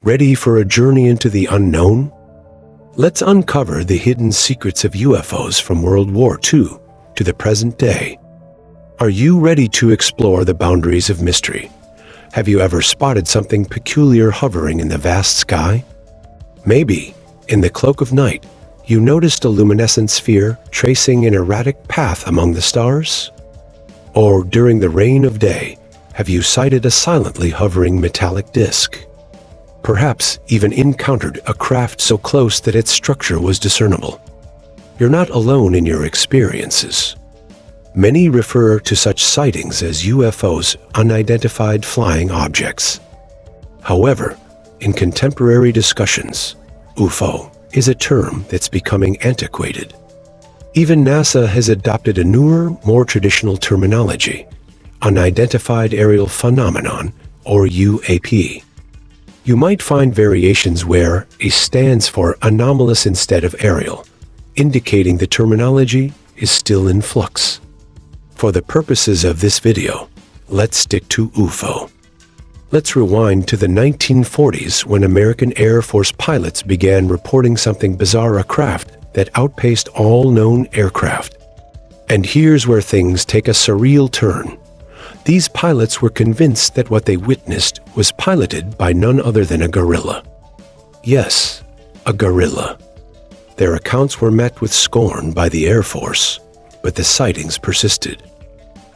Ready for a journey into the unknown? Let's uncover the hidden secrets of UFOs from World War II to the present day. Are you ready to explore the boundaries of mystery? Have you ever spotted something peculiar hovering in the vast sky? Maybe, in the cloak of night, you noticed a luminescent sphere tracing an erratic path among the stars? Or during the reign of day, have you sighted a silently hovering metallic disk? Perhaps even encountered a craft so close that its structure was discernible. You're not alone in your experiences. Many refer to such sightings as UFOs, unidentified flying objects. However, in contemporary discussions, UFO is a term that's becoming antiquated. Even NASA has adopted a newer, more traditional terminology, Unidentified Aerial Phenomenon, or UAP. You might find variations where A stands for anomalous instead of aerial, indicating the terminology is still in flux. For the purposes of this video, let's stick to UFO. Let's rewind to the 1940s when American Air Force pilots began reporting something bizarre, a craft that outpaced all known aircraft. And here's where things take a surreal turn. These pilots were convinced that what they witnessed was piloted by none other than a gorilla. Yes, a gorilla. Their accounts were met with scorn by the Air Force, but the sightings persisted.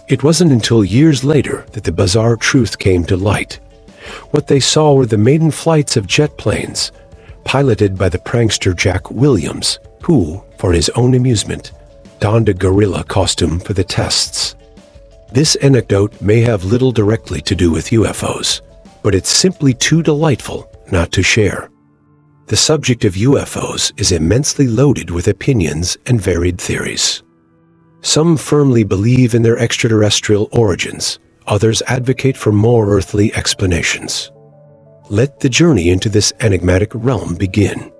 It wasn't until years later that the bizarre truth came to light. What they saw were the maiden flights of jet planes, piloted by the prankster Jack Williams, who, for his own amusement, donned a gorilla costume for the tests. This anecdote may have little directly to do with UFOs, but it's simply too delightful not to share. The subject of UFOs is immensely loaded with opinions and varied theories. Some firmly believe in their extraterrestrial origins, others advocate for more earthly explanations. Let the journey into this enigmatic realm begin.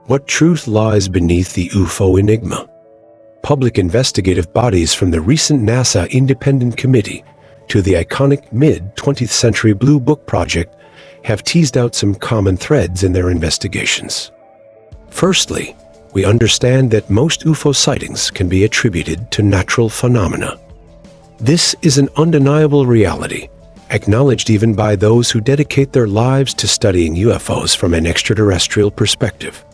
What truth lies beneath the UFO enigma? Public investigative bodies from the recent NASA Independent Committee to the iconic mid-20th century Blue Book Project have teased out some common threads in their investigations. Firstly, we understand that most UFO sightings can be attributed to natural phenomena. This is an undeniable reality, acknowledged even by those who dedicate their lives to studying UFOs from an extraterrestrial perspective.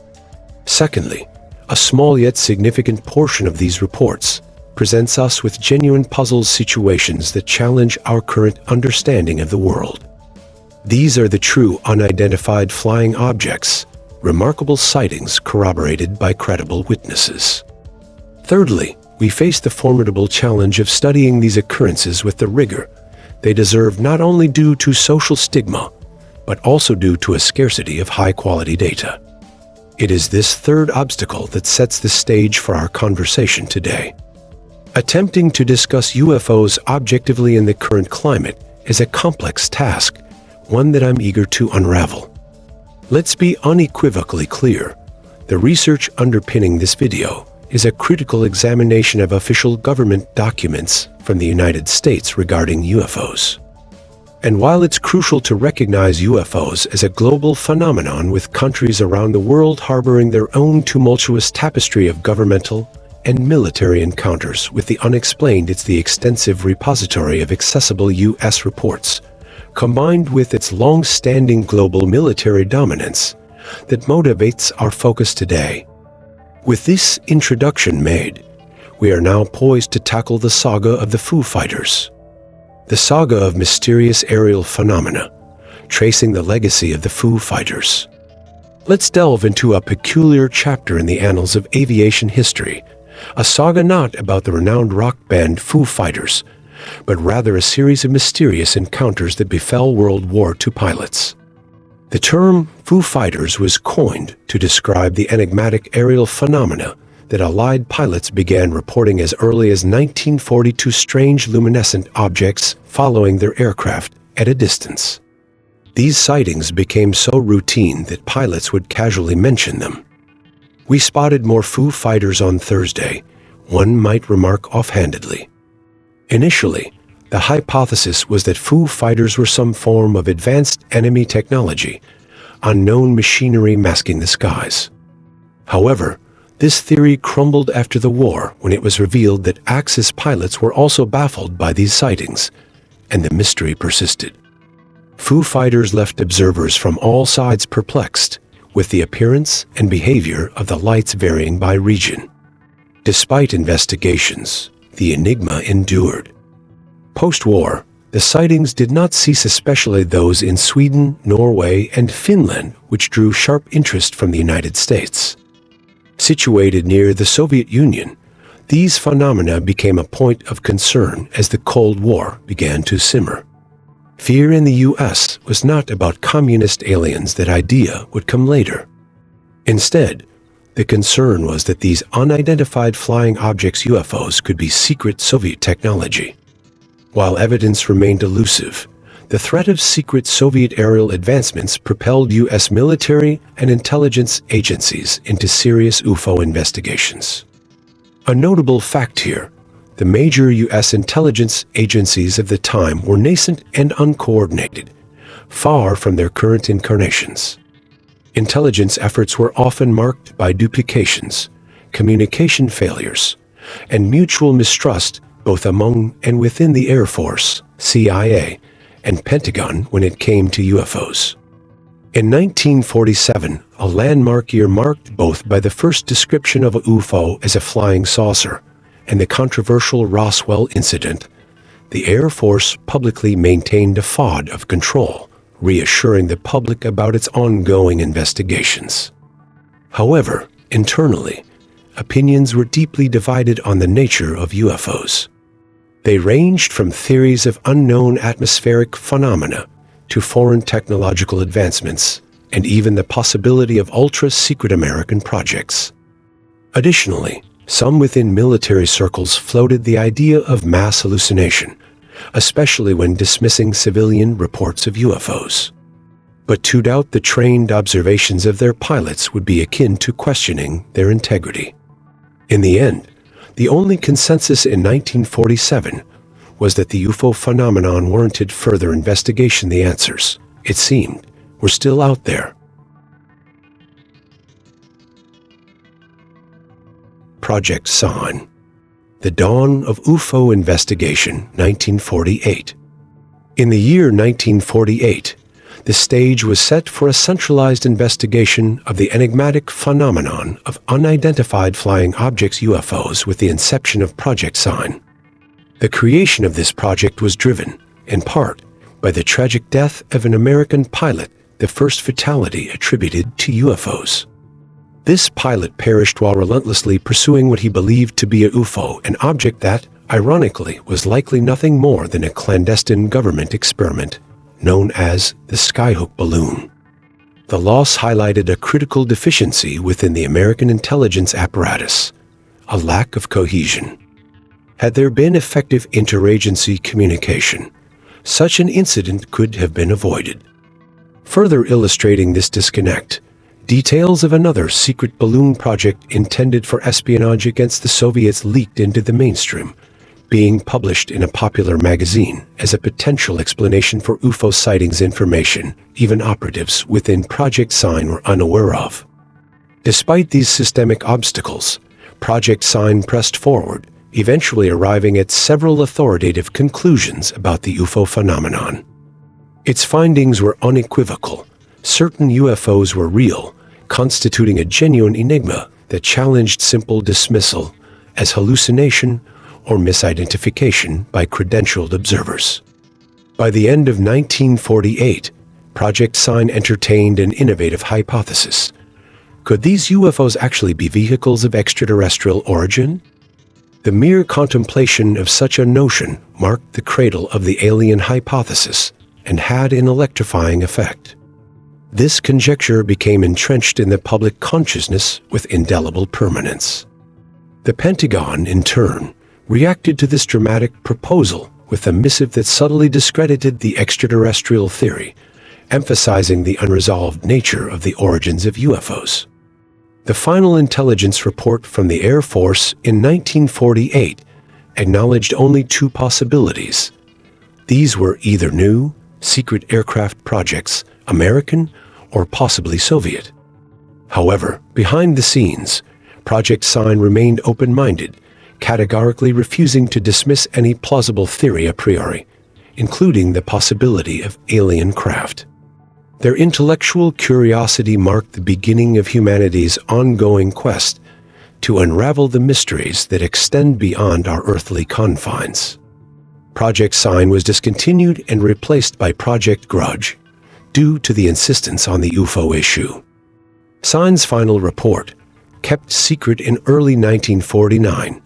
Secondly, a small yet significant portion of these reports presents us with genuine puzzle situations that challenge our current understanding of the world. These are the true unidentified flying objects, remarkable sightings corroborated by credible witnesses. Thirdly, we face the formidable challenge of studying these occurrences with the rigor they deserve, not only due to social stigma, but also due to a scarcity of high-quality data. It is this third obstacle that sets the stage for our conversation today. Attempting to discuss UFOs objectively in the current climate is a complex task, one that I'm eager to unravel. Let's be unequivocally clear. The research underpinning this video is a critical examination of official government documents from the United States regarding UFOs. And while it's crucial to recognize UFOs as a global phenomenon, with countries around the world harboring their own tumultuous tapestry of governmental and military encounters with the unexplained, it's the extensive repository of accessible U.S. reports, combined with its long-standing global military dominance, that motivates our focus today. With this introduction made, we are now poised to tackle the saga of the Foo Fighters. The saga of mysterious aerial phenomena, tracing the legacy of the Foo Fighters. Let's delve into a peculiar chapter in the annals of aviation history, a saga not about the renowned rock band Foo Fighters, but rather a series of mysterious encounters that befell World War II pilots. The term Foo Fighters was coined to describe the enigmatic aerial phenomena that Allied pilots began reporting as early as 1942, strange luminescent objects following their aircraft at a distance. These sightings became so routine that pilots would casually mention them. "We spotted more Foo Fighters on Thursday," one might remark offhandedly. Initially, the hypothesis was that Foo Fighters were some form of advanced enemy technology, unknown machinery masking the skies. However, this theory crumbled after the war when it was revealed that Axis pilots were also baffled by these sightings, and the mystery persisted. Foo Fighters left observers from all sides perplexed, with the appearance and behavior of the lights varying by region. Despite investigations, the enigma endured. Post-war, the sightings did not cease, especially those in Sweden, Norway, and Finland, which drew sharp interest from the United States. Situated near the Soviet Union, these phenomena became a point of concern as the Cold War began to simmer. Fear in the U.S. was not about communist aliens. That idea would come later. Instead, the concern was that these unidentified flying objects, UFOs, could be secret Soviet technology. While evidence remained elusive, the threat of secret Soviet aerial advancements propelled U.S. military and intelligence agencies into serious UFO investigations. A notable fact here: the major U.S. intelligence agencies of the time were nascent and uncoordinated, far from their current incarnations. Intelligence efforts were often marked by duplications, communication failures, and mutual mistrust both among and within the Air Force, CIA, and Pentagon when it came to UFOs. In 1947, a landmark year marked both by the first description of a UFO as a flying saucer and the controversial Roswell incident, the Air Force publicly maintained a facade of control, reassuring the public about its ongoing investigations. However, internally, opinions were deeply divided on the nature of UFOs. They ranged from theories of unknown atmospheric phenomena to foreign technological advancements, and even the possibility of ultra-secret American projects. Additionally, some within military circles floated the idea of mass hallucination, especially when dismissing civilian reports of UFOs. But to doubt the trained observations of their pilots would be akin to questioning their integrity. In the end, the only consensus in 1947 was that the UFO phenomenon warranted further investigation. The answers, it seemed, were still out there. Project Sign. The Dawn of UFO Investigation, 1948. In the year 1948, the stage was set for a centralized investigation of the enigmatic phenomenon of unidentified flying objects, UFOs, with the inception of Project Sign. The creation of this project was driven, in part, by the tragic death of an American pilot, the first fatality attributed to UFOs. This pilot perished while relentlessly pursuing what he believed to be a UFO, an object that, ironically, was likely nothing more than a clandestine government experiment known as the Skyhook balloon. The loss highlighted a critical deficiency within the American intelligence apparatus: a lack of cohesion. Had there been effective interagency communication, such an incident could have been avoided. Further illustrating this disconnect, details of another secret balloon project intended for espionage against the Soviets leaked into the mainstream, being published in a popular magazine as a potential explanation for UFO sightings, information even operatives within Project Sign were unaware of. Despite these systemic obstacles, Project Sign pressed forward, eventually arriving at several authoritative conclusions about the UFO phenomenon. Its findings were unequivocal. Certain UFOs were real, constituting a genuine enigma that challenged simple dismissal as hallucination or misidentification by credentialed observers. By the end of 1948, Project Sign entertained an innovative hypothesis. Could these UFOs actually be vehicles of extraterrestrial origin? The mere contemplation of such a notion marked the cradle of the alien hypothesis and had an electrifying effect. This conjecture became entrenched in the public consciousness with indelible permanence. The Pentagon, in turn, reacted to this dramatic proposal with a missive that subtly discredited the extraterrestrial theory, emphasizing the unresolved nature of the origins of UFOs. The final intelligence report from the Air Force in 1948 acknowledged only two possibilities. These were either new, secret aircraft projects, American or possibly Soviet. However, behind the scenes, Project Sign remained open-minded, categorically refusing to dismiss any plausible theory a priori, including the possibility of alien craft. Their intellectual curiosity marked the beginning of humanity's ongoing quest to unravel the mysteries that extend beyond our earthly confines. Project Sign was discontinued and replaced by Project Grudge, due to the insistence on the UFO issue. Sign's final report, kept secret in early 1949,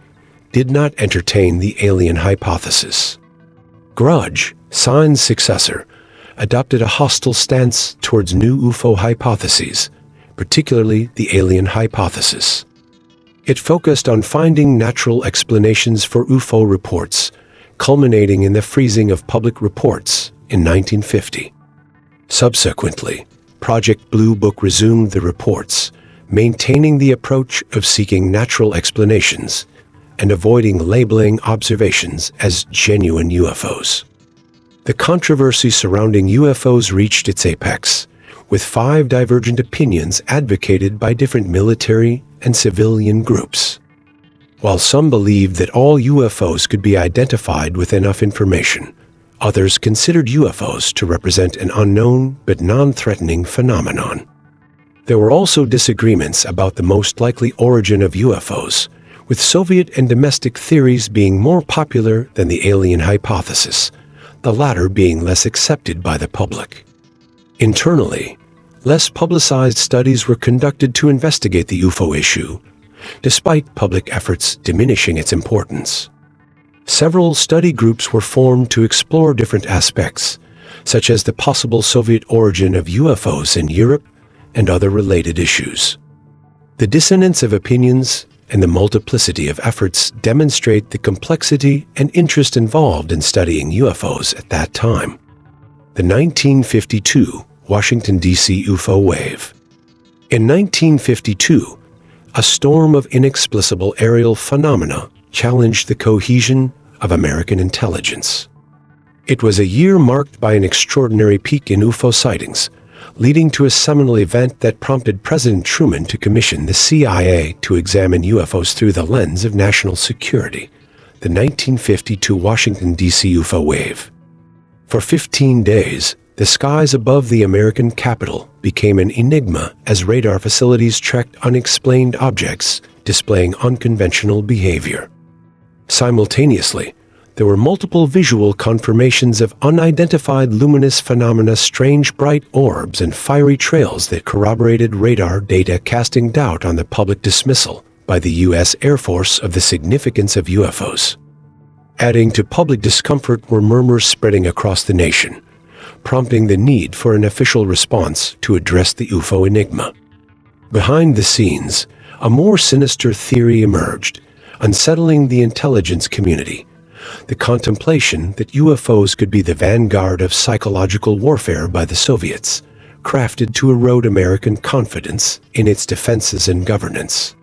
did not entertain the alien hypothesis. Grudge, Sign's successor, adopted a hostile stance towards new UFO hypotheses, particularly the alien hypothesis. It focused on finding natural explanations for UFO reports, culminating in the freezing of public reports in 1950. Subsequently, Project Blue Book resumed the reports, maintaining the approach of seeking natural explanations and avoiding labeling observations as genuine UFOs. The controversy surrounding UFOs reached its apex, with 5 divergent opinions advocated by different military and civilian groups. While some believed that all UFOs could be identified with enough information, others considered UFOs to represent an unknown but non-threatening phenomenon. There were also disagreements about the most likely origin of UFOs, with Soviet and domestic theories being more popular than the alien hypothesis, the latter being less accepted by the public. Internally, less publicized studies were conducted to investigate the UFO issue, despite public efforts diminishing its importance. Several study groups were formed to explore different aspects, such as the possible Soviet origin of UFOs in Europe and other related issues. The dissonance of opinions and the multiplicity of efforts demonstrate the complexity and interest involved in studying UFOs at that time. The 1952 Washington D.C. UFO wave. In 1952, a storm of inexplicable aerial phenomena challenged the cohesion of American intelligence. It was a year marked by an extraordinary peak in UFO sightings, leading to a seminal event that prompted President Truman to commission the CIA to examine UFOs through the lens of national security, the 1952 Washington, D.C. UFO wave. For 15 days, the skies above the American capital became an enigma as radar facilities tracked unexplained objects displaying unconventional behavior. Simultaneously, there were multiple visual confirmations of unidentified luminous phenomena, strange bright orbs, and fiery trails that corroborated radar data, casting doubt on the public dismissal by the U.S. Air Force of the significance of UFOs. Adding to public discomfort were murmurs spreading across the nation, prompting the need for an official response to address the UFO enigma. Behind the scenes, a more sinister theory emerged, unsettling the intelligence community: the contemplation that UFOs could be the vanguard of psychological warfare by the Soviets, crafted to erode American confidence in its defenses and governance.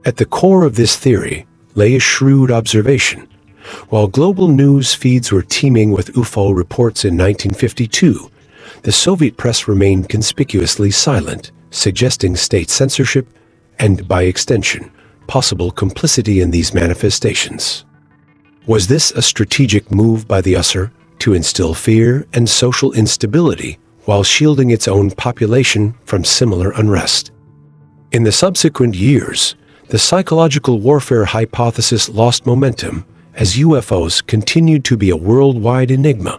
At the core of this theory lay a shrewd observation. While global news feeds were teeming with UFO reports in 1952, the Soviet press remained conspicuously silent, suggesting state censorship and, by extension, possible complicity in these manifestations. Was this a strategic move by the USSR to instill fear and social instability while shielding its own population from similar unrest? In the subsequent years, the psychological warfare hypothesis lost momentum as UFOs continued to be a worldwide enigma,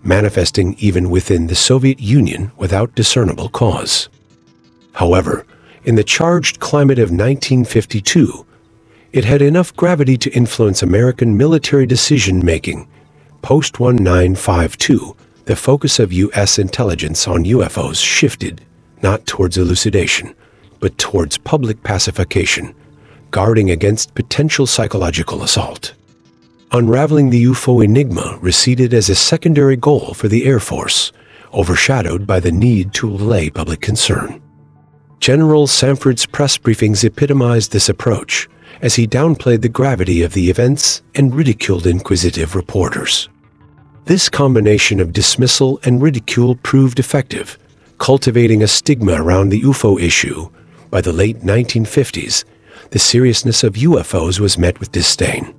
manifesting even within the Soviet Union without discernible cause. However, in the charged climate of 1952, it had enough gravity to influence American military decision-making. Post-1952, the focus of U.S. intelligence on UFOs shifted, not towards elucidation, but towards public pacification, guarding against potential psychological assault. Unraveling the UFO enigma receded as a secondary goal for the Air Force, overshadowed by the need to allay public concern. General Samford's press briefings epitomized this approach, as he downplayed the gravity of the events and ridiculed inquisitive reporters. This combination of dismissal and ridicule proved effective, cultivating a stigma around the UFO issue. By the late 1950s, the seriousness of UFOs was met with disdain.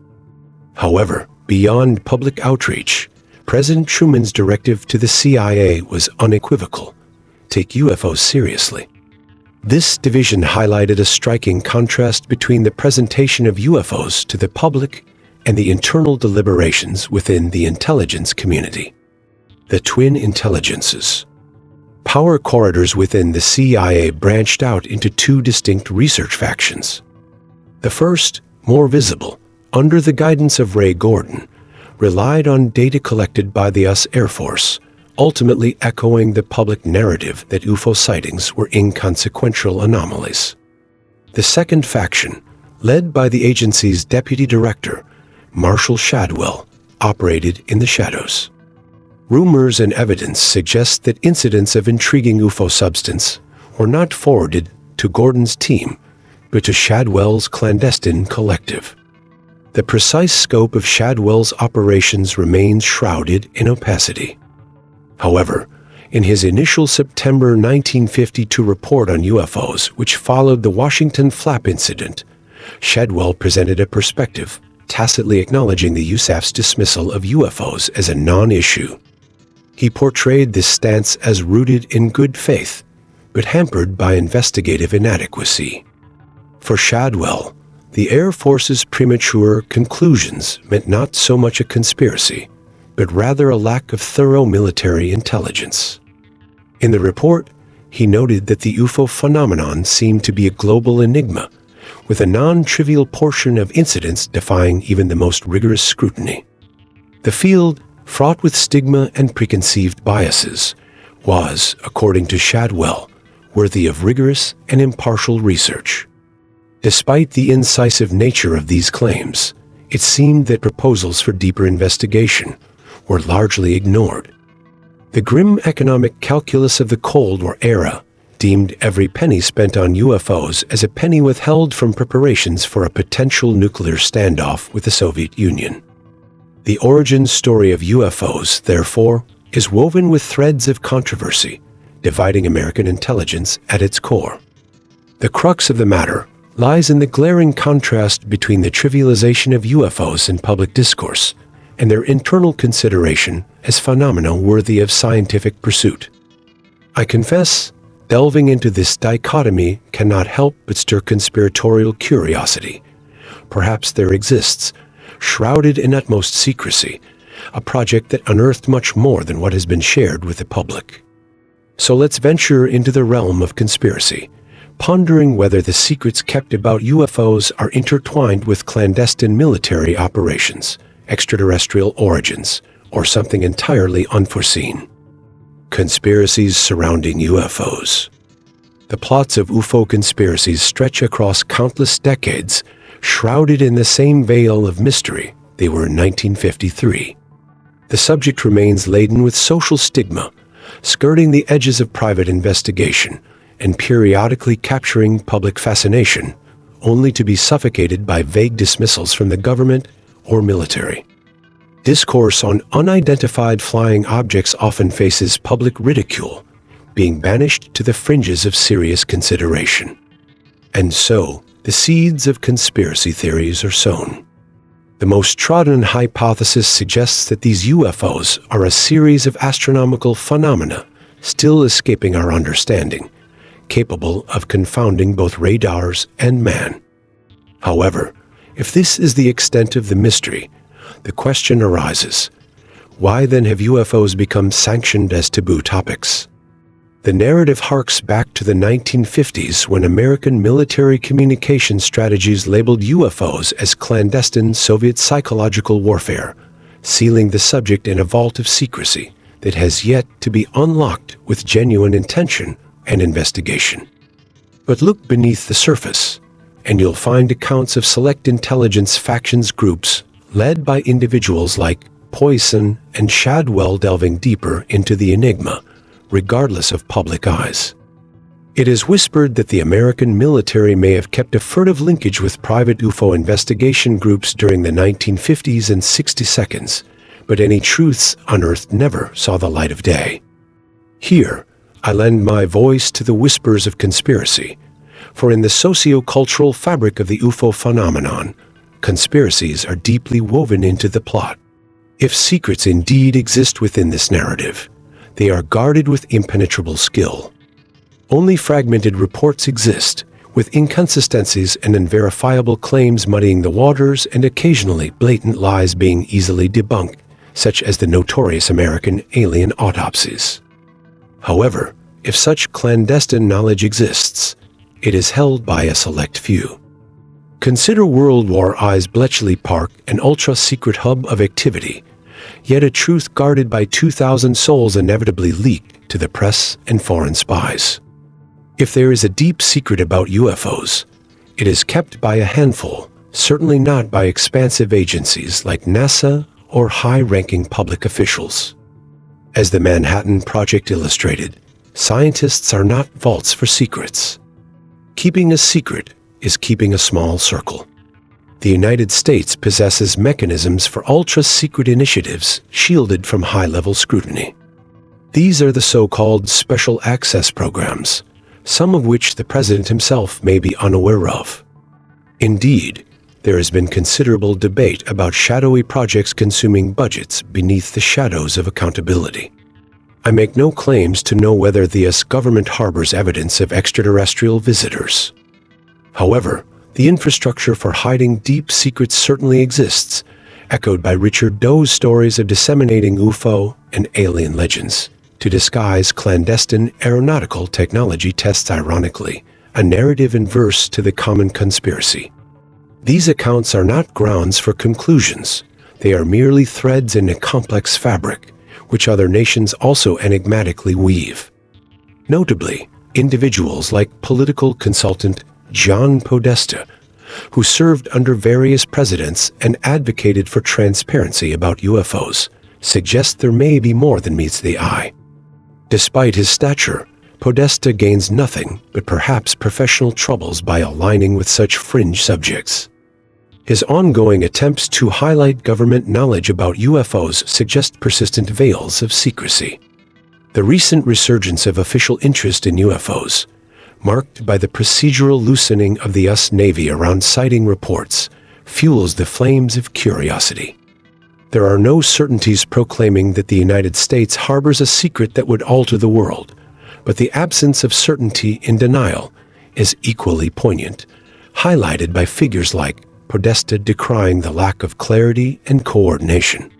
However, beyond public outreach, President Truman's directive to the CIA was unequivocal: take UFOs seriously. This division highlighted a striking contrast between the presentation of UFOs to the public and the internal deliberations within the intelligence community. The twin intelligences. Power corridors within the CIA branched out into two distinct research factions. The first, more visible, under the guidance of Ray Gordon, relied on data collected by the US Air Force, ultimately echoing the public narrative that UFO sightings were inconsequential anomalies. The second faction, led by the agency's deputy director, Marshall Shadwell, operated in the shadows. Rumors and evidence suggest that incidents of intriguing UFO substance were not forwarded to Gordon's team, but to Shadwell's clandestine collective. The precise scope of Shadwell's operations remains shrouded in opacity. However, in his initial September 1952 report on UFOs, which followed the Washington Flap incident, Shadwell presented a perspective, tacitly acknowledging the USAF's dismissal of UFOs as a non-issue. He portrayed this stance as rooted in good faith, but hampered by investigative inadequacy. For Shadwell, the Air Force's premature conclusions meant not so much a conspiracy, but rather a lack of thorough military intelligence. In the report, he noted that the UFO phenomenon seemed to be a global enigma, with a non-trivial portion of incidents defying even the most rigorous scrutiny. The field, fraught with stigma and preconceived biases, was, according to Shadwell, worthy of rigorous and impartial research. Despite the incisive nature of these claims, it seemed that proposals for deeper investigation were largely ignored. The grim economic calculus of the Cold War era deemed every penny spent on UFOs as a penny withheld from preparations for a potential nuclear standoff with the Soviet Union. The origin story of UFOs, therefore, is woven with threads of controversy, dividing American intelligence at its core. The crux of the matter lies in the glaring contrast between the trivialization of UFOs in public discourse and their internal consideration as phenomena worthy of scientific pursuit. I confess, delving into this dichotomy cannot help but stir conspiratorial curiosity. Perhaps there exists, shrouded in utmost secrecy, a project that unearthed much more than what has been shared with the public. So let's venture into the realm of conspiracy, pondering whether the secrets kept about UFOs are intertwined with clandestine military operations, extraterrestrial origins, or something entirely unforeseen. Conspiracies surrounding UFOs. The plots of UFO conspiracies stretch across countless decades, shrouded in the same veil of mystery they were in 1953. The subject remains laden with social stigma, skirting the edges of private investigation and periodically capturing public fascination, only to be suffocated by vague dismissals from the government or military. Discourse on unidentified flying objects often faces public ridicule, being banished to the fringes of serious consideration. And so, the seeds of conspiracy theories are sown. The most trodden hypothesis suggests that these UFOs are a series of astronomical phenomena still escaping our understanding, capable of confounding both radars and man. However, if this is the extent of the mystery, the question arises, why then have UFOs become sanctioned as taboo topics? The narrative harks back to the 1950s when American military communication strategies labeled UFOs as clandestine Soviet psychological warfare, sealing the subject in a vault of secrecy that has yet to be unlocked with genuine intention and investigation. But look beneath the surface, and you'll find accounts of select intelligence factions groups led by individuals like Poisson and Shadwell delving deeper into the enigma, regardless of public eyes. It is whispered that the American military may have kept a furtive linkage with private UFO investigation groups during the 1950s and 60s, but any truths unearthed never saw the light of day. Here, I lend my voice to the whispers of conspiracy, for in the socio-cultural fabric of the UFO phenomenon, conspiracies are deeply woven into the plot. If secrets indeed exist within this narrative, they are guarded with impenetrable skill. Only fragmented reports exist, with inconsistencies and unverifiable claims muddying the waters and occasionally blatant lies being easily debunked, such as the notorious American alien autopsies. However, if such clandestine knowledge exists, it is held by a select few. Consider World War I's Bletchley Park an ultra-secret hub of activity, yet a truth guarded by 2,000 souls inevitably leaked to the press and foreign spies. If there is a deep secret about UFOs, it is kept by a handful, certainly not by expansive agencies like NASA or high-ranking public officials. As the Manhattan Project illustrated, scientists are not vaults for secrets. Keeping a secret is keeping a small circle. The United States possesses mechanisms for ultra-secret initiatives shielded from high-level scrutiny. These are the so-called special access programs, some of which the president himself may be unaware of. Indeed, there has been considerable debate about shadowy projects consuming budgets beneath the shadows of accountability. I make no claims to know whether the U.S. government harbors evidence of extraterrestrial visitors. However, the infrastructure for hiding deep secrets certainly exists, echoed by Richard Doe's stories of disseminating UFO and alien legends to disguise clandestine aeronautical technology tests. Ironically, a narrative inverse to the common conspiracy. These accounts are not grounds for conclusions. They are merely threads in a complex fabric, which other nations also enigmatically weave. Notably, individuals like political consultant John Podesta, who served under various presidents and advocated for transparency about UFOs, suggest there may be more than meets the eye. Despite his stature, Podesta gains nothing but perhaps professional troubles by aligning with such fringe subjects. His ongoing attempts to highlight government knowledge about UFOs suggest persistent veils of secrecy. The recent resurgence of official interest in UFOs, marked by the procedural loosening of the U.S. Navy around sighting reports, fuels the flames of curiosity. There are no certainties proclaiming that the United States harbors a secret that would alter the world, but the absence of certainty in denial is equally poignant, highlighted by figures like Podesta decrying the lack of clarity and coordination.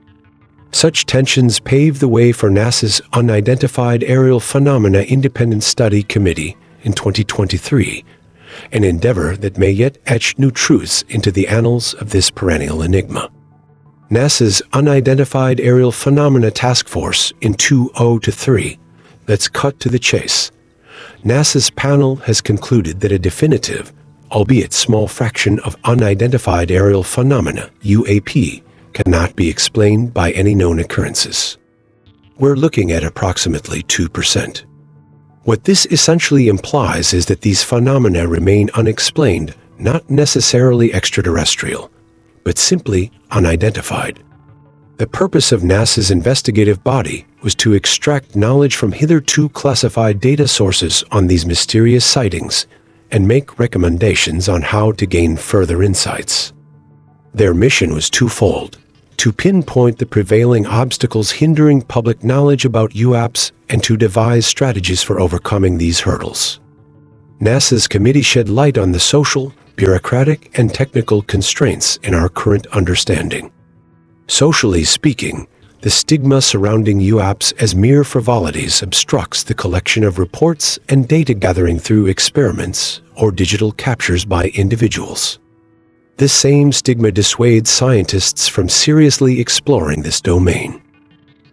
Such tensions pave the way for NASA's Unidentified Aerial Phenomena Independent Study Committee in 2023, an endeavor that may yet etch new truths into the annals of this perennial enigma. NASA's Unidentified Aerial Phenomena Task Force in 2023. Let's cut to the chase. NASA's panel has concluded that a definitive, albeit small fraction of unidentified aerial phenomena, UAP, cannot be explained by any known occurrences. We're looking at approximately 2%. What this essentially implies is that these phenomena remain unexplained, not necessarily extraterrestrial, but simply unidentified. The purpose of NASA's investigative body was to extract knowledge from hitherto classified data sources on these mysterious sightings and make recommendations on how to gain further insights. Their mission was twofold: to pinpoint the prevailing obstacles hindering public knowledge about UAPs and to devise strategies for overcoming these hurdles. NASA's committee shed light on the social, bureaucratic, and technical constraints in our current understanding. Socially speaking, the stigma surrounding UAPs as mere frivolities obstructs the collection of reports and data gathering through experiments or digital captures by individuals. This same stigma dissuades scientists from seriously exploring this domain.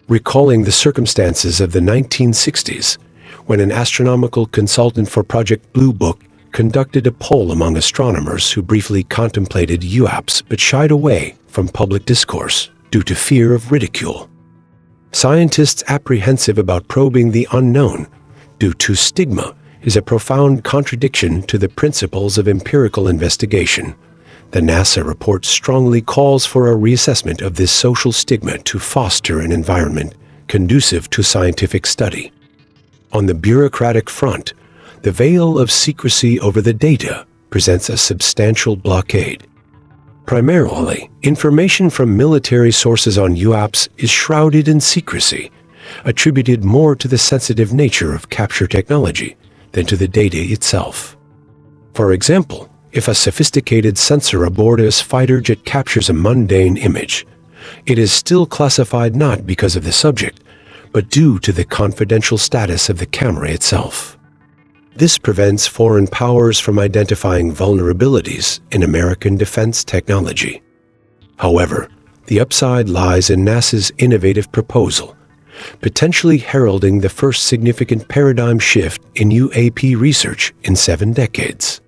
Recalling the circumstances of the 1960s, when an astronomical consultant for Project Blue Book conducted a poll among astronomers who briefly contemplated UAPs but shied away from public discourse due to fear of ridicule. Scientists apprehensive about probing the unknown due to stigma is a profound contradiction to the principles of empirical investigation. The NASA report strongly calls for a reassessment of this social stigma to foster an environment conducive to scientific study. On the bureaucratic front, the veil of secrecy over the data presents a substantial blockade. Primarily, information from military sources on UAPs is shrouded in secrecy, attributed more to the sensitive nature of capture technology than to the data itself. For example, if a sophisticated sensor aboard a fighter jet captures a mundane image, it is still classified not because of the subject, but due to the confidential status of the camera itself. This prevents foreign powers from identifying vulnerabilities in American defense technology. However, the upside lies in NASA's innovative proposal, potentially heralding the first significant paradigm shift in UAP research in 7 decades.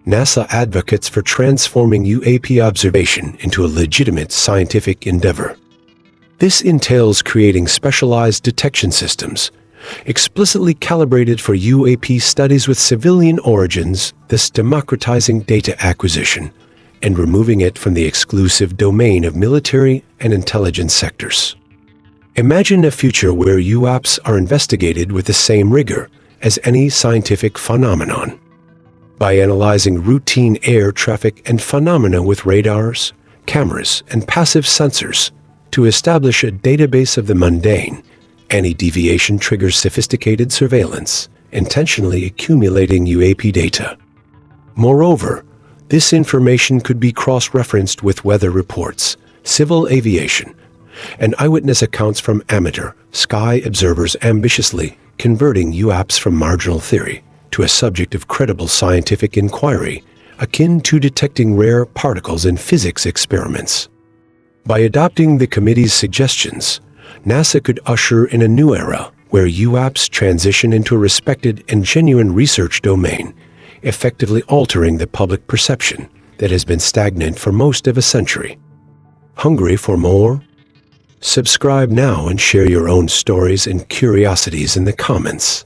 NASA advocates for transforming UAP observation into a legitimate scientific endeavor. This entails creating specialized detection systems, explicitly calibrated for UAP studies with civilian origins, thus democratizing data acquisition and removing it from the exclusive domain of military and intelligence sectors. Imagine a future where UAPs are investigated with the same rigor as any scientific phenomenon. By analyzing routine air traffic and phenomena with radars, cameras, and passive sensors to establish a database of the mundane, any deviation triggers sophisticated surveillance, intentionally accumulating UAP data. Moreover, this information could be cross-referenced with weather reports, civil aviation, and eyewitness accounts from amateur sky observers, ambitiously converting UAPs from marginal theory to a subject of credible scientific inquiry, akin to detecting rare particles in physics experiments. By adopting the committee's suggestions, NASA could usher in a new era where UAPs transition into a respected and genuine research domain, effectively altering the public perception that has been stagnant for most of a century. Hungry for more? Subscribe now and share your own stories and curiosities in the comments.